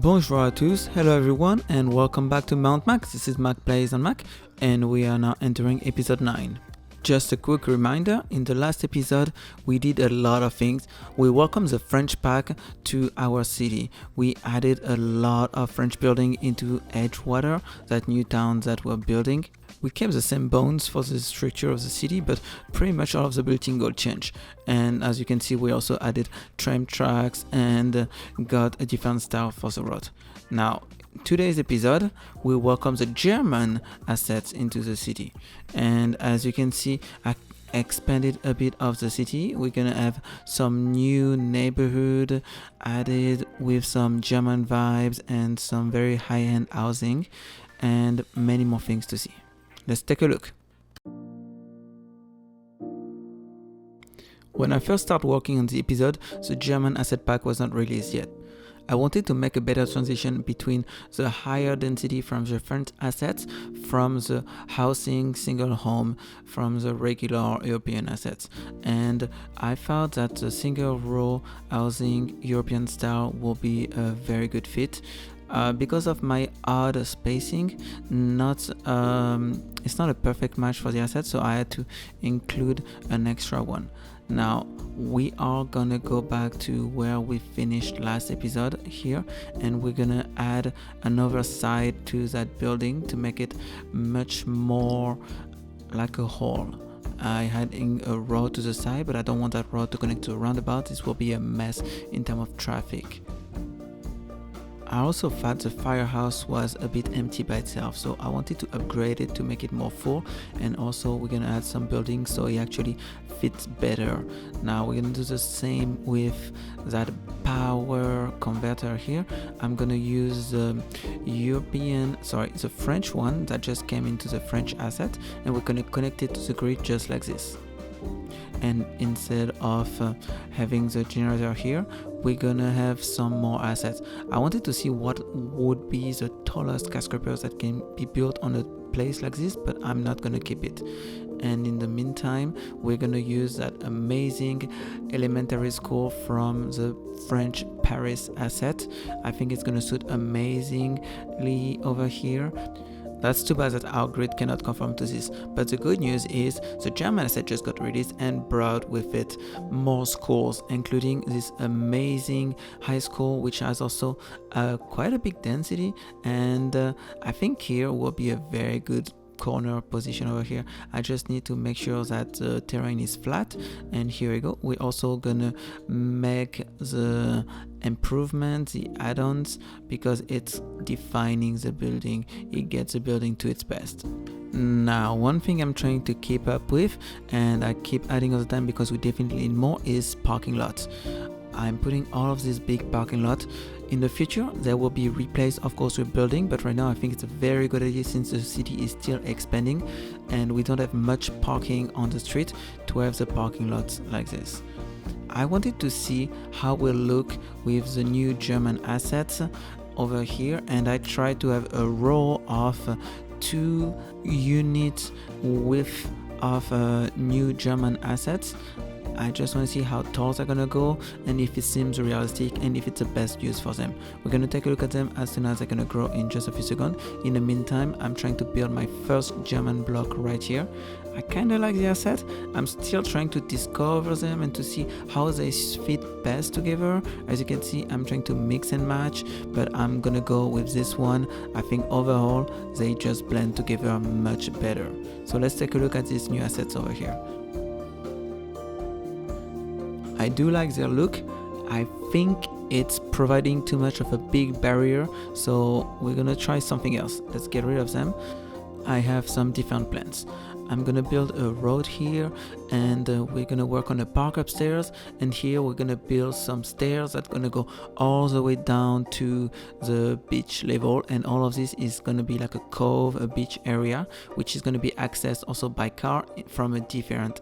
Bonjour à tous, hello everyone, and welcome back to Mount Mac. This is Mac Plays on Mac, and we are now entering episode 9. Just a quick reminder, in the last episode, we did a lot of things. We welcomed the French pack to our city. We added a lot of French building into Edgewater, that new town that we're building. We kept the same bones for the structure of the city, but pretty much all of the building got changed. And as you can see, we also added tram tracks and got a different style for the road. Now, today's episode, we welcome the German assets into the city. And as you can see, I expanded a bit of the city. We're gonna have some new neighborhood added with some German vibes and some very high-end housing and many more things to see. Let's take a look. When I first started working on the episode, the German asset pack was not released yet. I wanted to make a better transition between the higher density from the French assets, from the housing, single home, from the regular European assets. And I felt that the single row housing European style will be a very good fit. Because of my odd spacing, it's not a perfect match for the asset, so I had to include an extra one. Now we are gonna go back to where we finished last episode here, and we're gonna add another side to that building to make it much more like a hall. I had a road to the side, but I don't want that road to connect to a roundabout. This will be a mess in terms of traffic. I also thought the firehouse was a bit empty by itself, so I wanted to upgrade it to make it more full, and also we're gonna add some buildings so it actually fits better. Now we're gonna do the same with that power converter here. I'm gonna use the French one that just came into the French asset, and we're gonna connect it to the grid just like this. And instead of having the generator here, we're gonna have some more assets. I wanted to see what would be the tallest skyscrapers that can be built on a place like this, but I'm not gonna keep it. And in the meantime, we're gonna use that amazing elementary school from the French Paris asset. I think it's gonna suit amazingly over here. That's too bad that our grid cannot conform to this, but the good news is the German asset just got released and brought with it more schools, including this amazing high school which has also quite a big density, and I think here will be a very good corner position over here. I just need to make sure that the terrain is flat, and here we go. We're also gonna make the improvement, the add-ons, because it's defining the building. It gets the building to its best. Now, one thing I'm trying to keep up with, and I keep adding all the time because we definitely need more, is parking lots. I'm putting all of this big parking lot. In the future, there will be replaced, of course, with building, but right now I think it's a very good idea since the city is still expanding and we don't have much parking on the street to have the parking lots like this. I wanted to see how it will look with the new German assets over here, and I tried to have a row of 2 units width of new German assets. I just want to see how tall they're gonna go and if it seems realistic and if it's the best use for them. We're gonna take a look at them as soon as they're gonna grow in just a few seconds. In the meantime, I'm trying to build my first German block right here. I kind of like the asset. I'm still trying to discover them and to see how they fit best together. As you can see, I'm trying to mix and match, but I'm gonna go with this one. I think overall they just blend together much better. So let's take a look at these new assets over here. I do like their look. I think it's providing too much of a big barrier, so we're gonna try something else. Let's get rid of them. I have some different plans. I'm gonna build a road here, and we're gonna work on a park upstairs, and here we're gonna build some stairs that's gonna go all the way down to the beach level, and all of this is gonna be like a cove, a beach area, which is gonna be accessed also by car from a different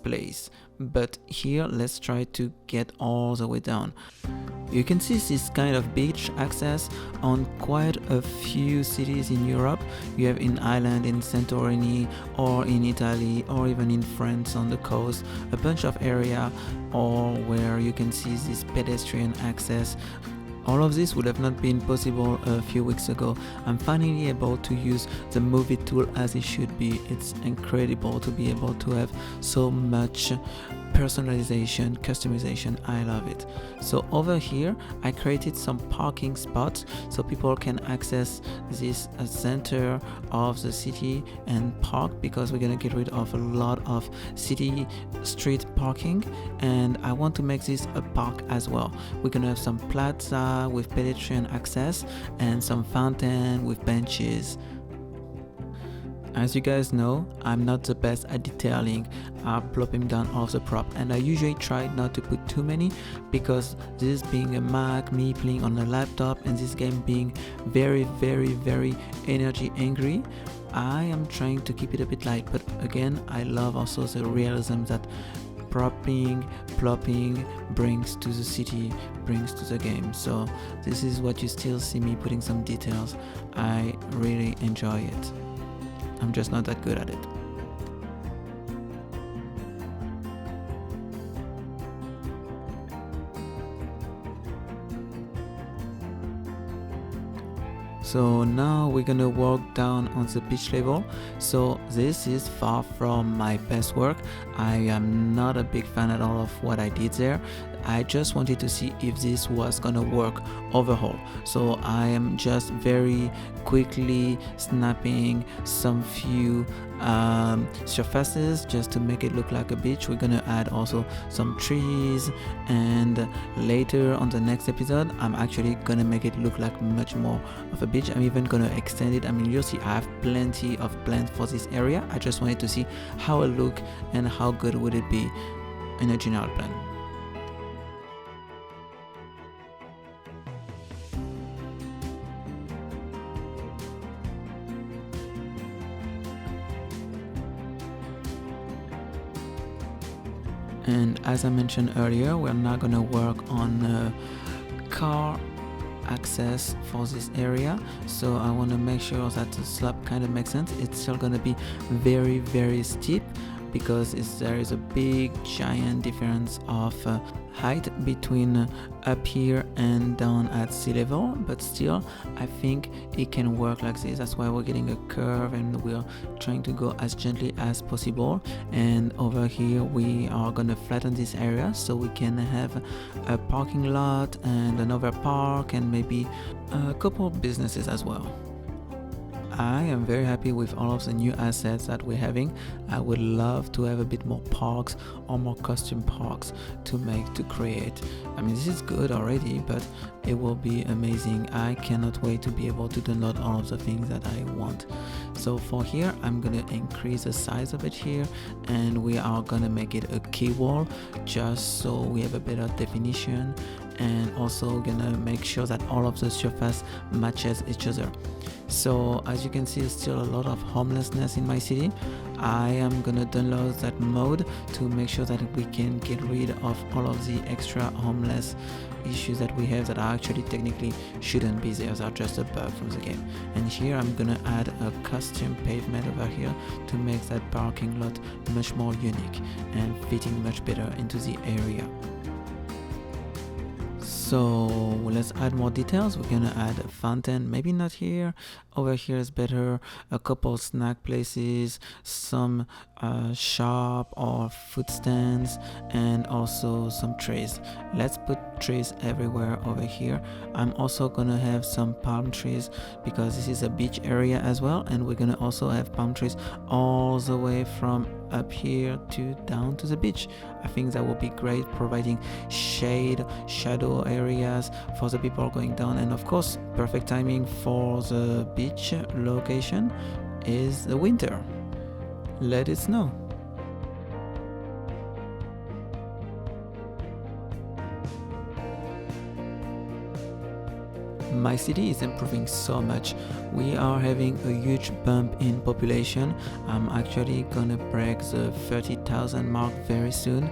place. But here let's try to get all the way down. You can see this kind of beach access on quite a few cities in Europe. You have in Ireland, in Santorini, or in Italy, or even in France on the coast, a bunch of area or where you can see this pedestrian access All of this would have not been possible a few weeks ago. I'm finally able to use the Move It tool as it should be. It's incredible to be able to have so much personalization, customization. I love it. So over here I created some parking spots so people can access this center of the city and park, because we're gonna get rid of a lot of city street parking, and I want to make this a park as well. We're gonna have some plaza with pedestrian access and some fountain with benches. As you guys know, I'm not the best at detailing, plopping down all the prop, and I usually try not to put too many, because this being a Mac, me playing on a laptop, and this game being very energy angry, I am trying to keep it a bit light. But again, I love also the realism that plopping brings to the city, brings to the game. So this is what you still see me putting some details. I really enjoy it. I'm just not that good at it. So now we're gonna walk down on the beach level. So this is far from my best work. I am not a big fan at all of what I did there. I just wanted to see if this was gonna work overall. So I am just very quickly snapping some few surfaces just to make it look like a beach. We're gonna add also some trees, and later on the next episode I'm actually gonna make it look like much more of a beach. I'm even gonna extend it. I mean, you'll see I have plenty of plans for this area. I just wanted to see how it look and how good would it be in a general plan. And as I mentioned earlier, we're now gonna work on car access for this area. So I want to make sure that the slope kind of makes sense. It's still gonna be very steep, because there is a big giant difference of height between up here and down at sea level, but still I think it can work like this. That's why we're getting a curve, and we're trying to go as gently as possible. And over here we are gonna flatten this area so we can have a parking lot and another park and maybe a couple of businesses as well. I am very happy with all of the new assets that we're having. I would love to have a bit more parks or more custom parks to create. I mean, this is good already, but it will be amazing. I cannot wait to be able to download all of the things that I want. So for here, I'm gonna increase the size of it here, and we are gonna make it a key wall just so we have a better definition, and also gonna make sure that all of the surface matches each other. So as you can see, there's still a lot of homelessness in my city. I am gonna download that mode to make sure that we can get rid of all of the extra homeless issues that we have that are actually technically shouldn't be there. They are just a bug from the game. And here I'm gonna add a custom pavement over here to make that parking lot much more unique and fitting much better into the area. So let's add more details. We're gonna add a fountain, maybe not here. Over here is better. A couple snack places, some shop or food stands, and also some trees. Let's put trees everywhere over here. I'm also gonna have some palm trees because this is a beach area as well, and we're gonna also have palm trees all the way from up here to down to the beach. I think that will be great, providing shade, shadow areas for the people going down, and of course perfect timing for the beach location is the winter. Let it snow. My city is improving so much. We are having a huge bump in population. I'm actually gonna break the 30,000 mark very soon.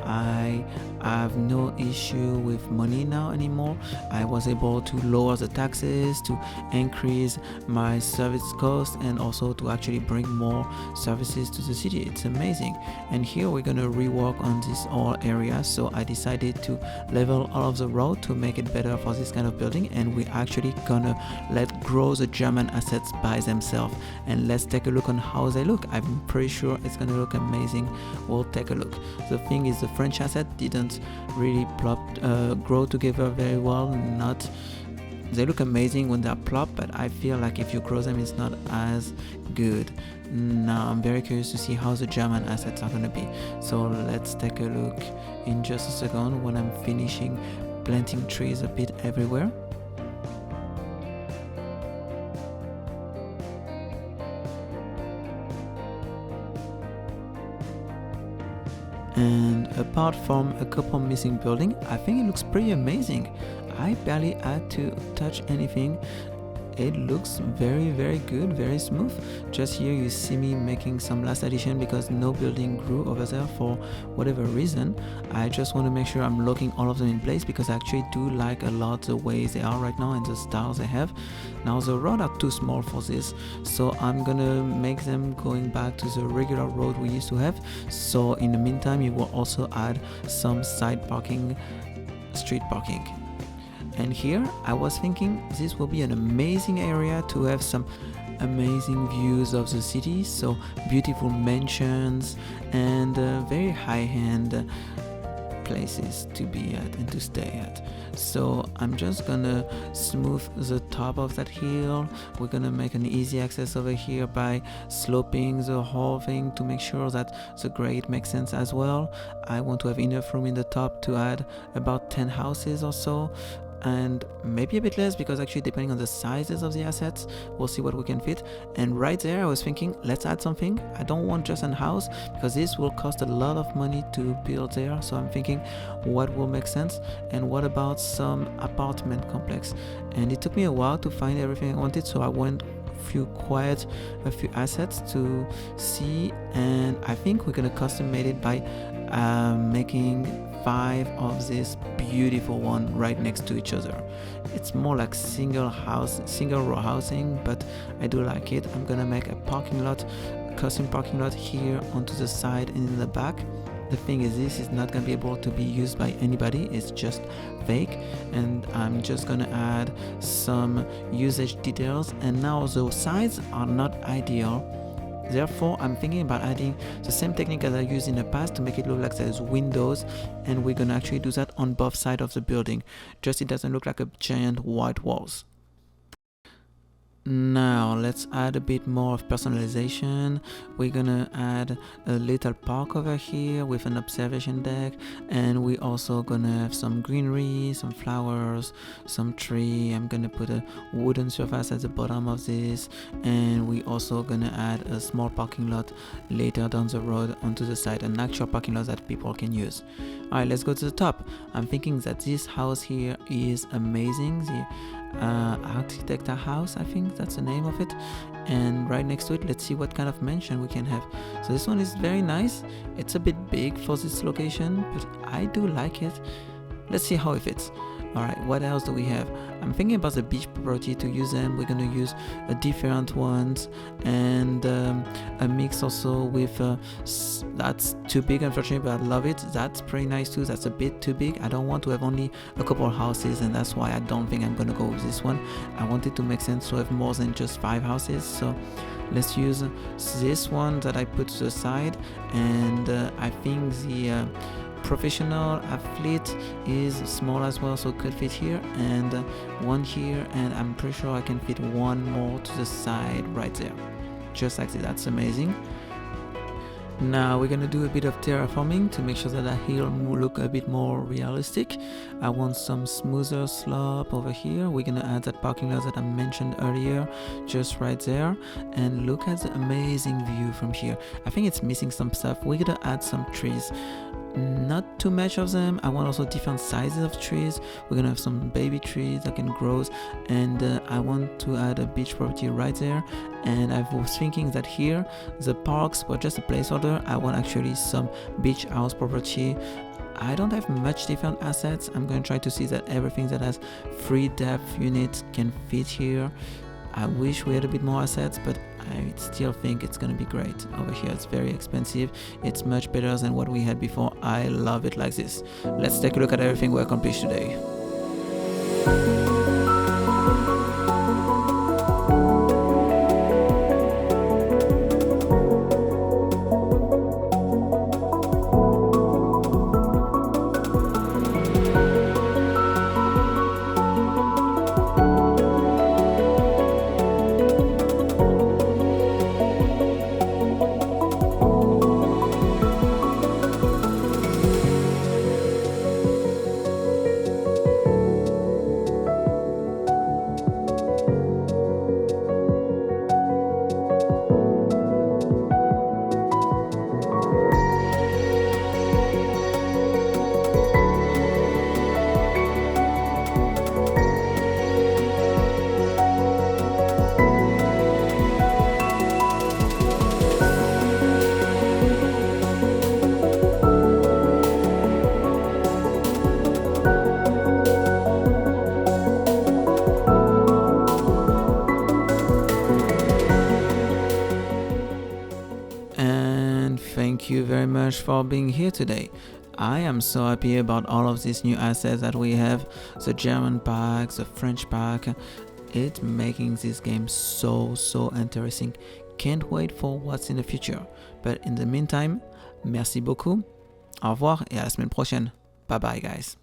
I have no issue with money now anymore. I was able to lower the taxes, to increase my service cost, and also to actually bring more services to the city. It's amazing. And here we're gonna rework on this whole area, so I decided to level all of the road to make it better for this kind of building, and we actually gonna let grow the German assets by themselves. And let's take a look on how they look. I'm pretty sure it's gonna look amazing. We'll take a look. The thing is, the French asset didn't really grow together very well. They look amazing when they're plop, but I feel like if you grow them, it's not as good. Now I'm very curious to see how the German assets are gonna be. So let's take a look in just a second when I'm finishing planting trees a bit everywhere. And apart from a couple missing buildings, I think it looks pretty amazing. I barely had to touch anything. It looks very, very good, very smooth. Just here you see me making some last addition because no building grew over there for whatever reason. I just want to make sure I'm locking all of them in place because I actually do like a lot the way they are right now and the styles they have. Now the road are too small for this, so I'm gonna make them going back to the regular road we used to have. So in the meantime, you will also add some side parking, street parking. And here I was thinking this will be an amazing area to have some amazing views of the city, so beautiful mansions and very high-end places to be at and to stay at. So I'm just gonna smooth the top of that hill. We're gonna make an easy access over here by sloping the whole thing to make sure that the grade makes sense as well. I want to have enough room in the top to add about 10 houses or so, and maybe a bit less because actually depending on the sizes of the assets we'll see what we can fit. And right there I was thinking, let's add something. I don't want just a house because this will cost a lot of money to build there, so I'm thinking what will make sense and what about some apartment complex. And it took me a while to find everything I wanted, so I went a few assets to see, and I think we're gonna custom made it by making 5 of this beautiful one right next to each other. It's more like single row housing, but I do like it. I'm gonna make a parking lot, custom parking lot here onto the side and in the back. The thing is, this is not gonna be able to be used by anybody, it's just fake, and I'm just gonna add some usage details. And now the sides are not ideal, therefore I'm thinking about adding the same technique as I used in the past to make it look like there's windows, and we're gonna actually do that on both sides of the building, just it doesn't look like a giant white walls. Now let's add a bit more of personalization. We're gonna add a little park over here with an observation deck, and we also gonna have some greenery, some flowers, some tree. I'm gonna put a wooden surface at the bottom of this, and we also gonna add a small parking lot later down the road onto the side, an actual parking lot that people can use. Alright, let's go to the top. I'm thinking that this house here is amazing. The Architecta house, I think that's the name of it, and right next to it let's see what kind of mansion we can have. So this one is very nice. It's a bit big for this location, but I do like it. Let's see how it fits. Alright, what else do we have? I'm thinking about the beach property to use them. We're gonna use different ones, and a mix also with that's too big unfortunately, but I love it. That's pretty nice too. That's a bit too big. I don't want to have only a couple of houses, and that's why I don't think I'm gonna go with this one. I want it to make sense to have more than just 5 houses, so let's use this one that I put to the side. And I think the professional athlete is small as well, so could fit here, and one here, and I'm pretty sure I can fit one more to the side right there, just like that. That's amazing. Now we're gonna do a bit of terraforming to make sure that the hill will look a bit more realistic. I want some smoother slope over here. We're gonna add that parking lot that I mentioned earlier just right there, and look at the amazing view from here. I think it's missing some stuff. We're gonna add some trees. not too much of them. I want also different sizes of trees. We're gonna have some baby trees that can grow, and I want to add a beach property right there. And I was thinking that here the parks were just a placeholder. I want actually some beach house property. I don't have much different assets. I'm going to try to see that everything that has 3 depth units can fit here. I wish we had a bit more assets, but I still think it's going to be great. Over here it's very expensive. It's much better than what we had before. I love it like this. Let's take a look at everything we accomplished today. Thank you very much for being here today. I am so happy about all of these new assets that we have. The German pack, the French pack. It's making this game so interesting. Can't wait for what's in the future. But in the meantime, merci beaucoup. Au revoir et à la semaine prochaine. Bye bye guys.